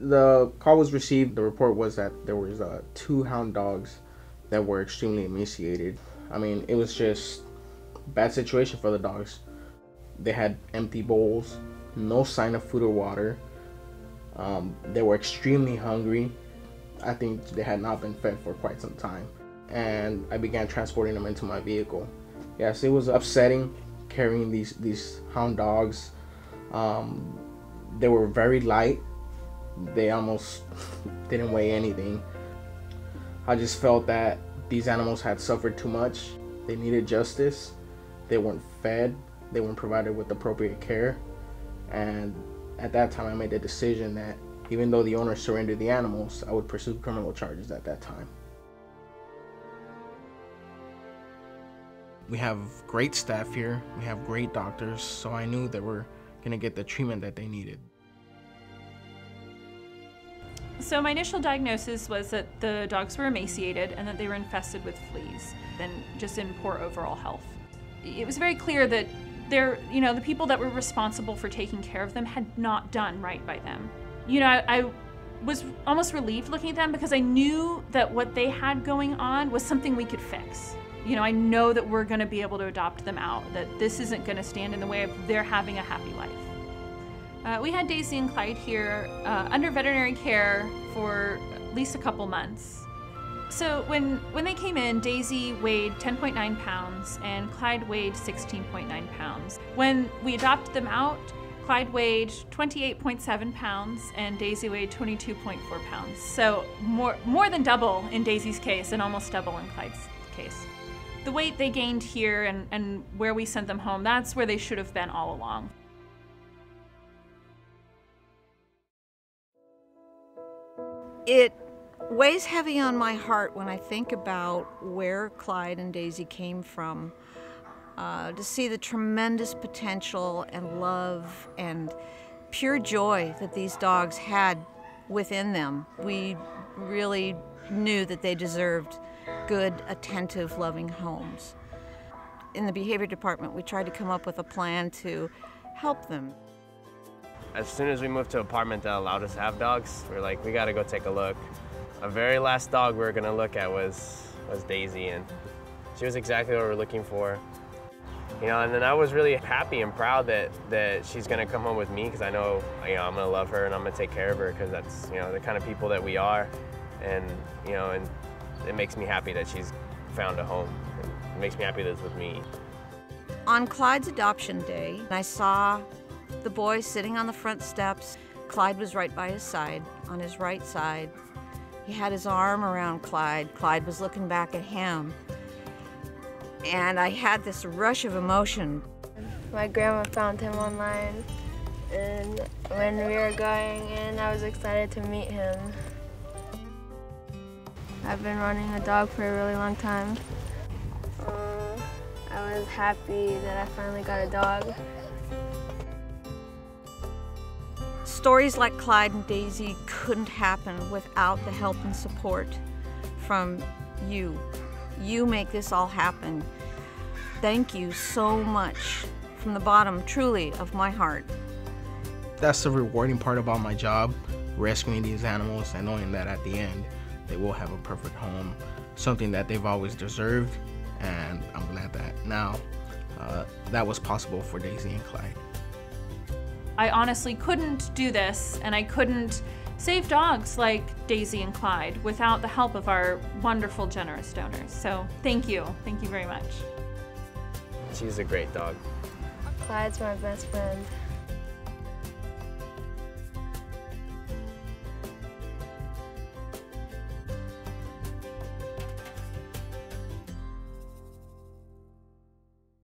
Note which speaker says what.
Speaker 1: The call was received. The report was that there was 2 hound dogs that were extremely emaciated. I mean, it was just a bad situation for the dogs. They had empty bowls, no sign of food or water. They were extremely hungry. I think they had not been fed for quite some time. And I began transporting them into my vehicle. Yes, it was upsetting carrying these hound dogs. They were very light. They almost didn't weigh anything. I just felt that these animals had suffered too much. They needed justice. They weren't fed. They weren't provided with appropriate care. And at that time, I made the decision that even though the owner surrendered the animals, I would pursue criminal charges at that time. We have great staff here. We have great doctors, so I knew they were gonna get the treatment that they needed.
Speaker 2: So my initial diagnosis was that the dogs were emaciated and that they were infested with fleas and just in poor overall health. It was very clear that the people that were responsible for taking care of them had not done right by them. I was almost relieved looking at them because I knew that what they had going on was something we could fix. I know that we're gonna be able to adopt them out, that this isn't gonna stand in the way of their having a happy life. We had Daisy and Clyde here under veterinary care for at least a couple months. So when they came in, Daisy weighed 10.9 pounds and Clyde weighed 16.9 pounds. When we adopted them out, Clyde weighed 28.7 pounds and Daisy weighed 22.4 pounds. So more than double in Daisy's case and almost double in Clyde's case. The weight they gained here and where we sent them home, that's where they should have been all along.
Speaker 3: It weighs heavy on my heart when I think about where Clyde and Daisy came from. To see the tremendous potential and love and pure joy that these dogs had within them. We really knew that they deserved good, attentive, loving homes. In the behavior department, we tried to come up with a plan to help them.
Speaker 4: As soon as we moved to an apartment that allowed us to have dogs, we were like, we gotta go take a look. Our very last dog we were gonna look at was Daisy, and she was exactly what we were looking for. And then I was really happy and proud that she's gonna come home with me because I know, I'm gonna love her and I'm gonna take care of her because that's, the kind of people that we are. And, and it makes me happy that she's found a home. It makes me happy that it's with me.
Speaker 3: On Clyde's adoption day, I saw the boy sitting on the front steps. Clyde was right by his side, on his right side. He had his arm around Clyde. Clyde was looking back at him. And I had this rush of emotion.
Speaker 5: My grandma found him online, and when we were going in, I was excited to meet him. I've been wanting a dog for a really long time. I was happy that I finally got a dog.
Speaker 3: Stories like Clyde and Daisy couldn't happen without the help and support from you. You make this all happen. Thank you so much from the bottom, truly, of my heart.
Speaker 1: That's the rewarding part about my job, rescuing these animals and knowing that at the end, they will have a perfect home, something that they've always deserved, and I'm glad that now that was possible for Daisy and Clyde.
Speaker 2: I honestly couldn't do this, and I couldn't save dogs like Daisy and Clyde without the help of our wonderful, generous donors. So thank you very much.
Speaker 4: She's a great dog.
Speaker 5: Clyde's my best friend.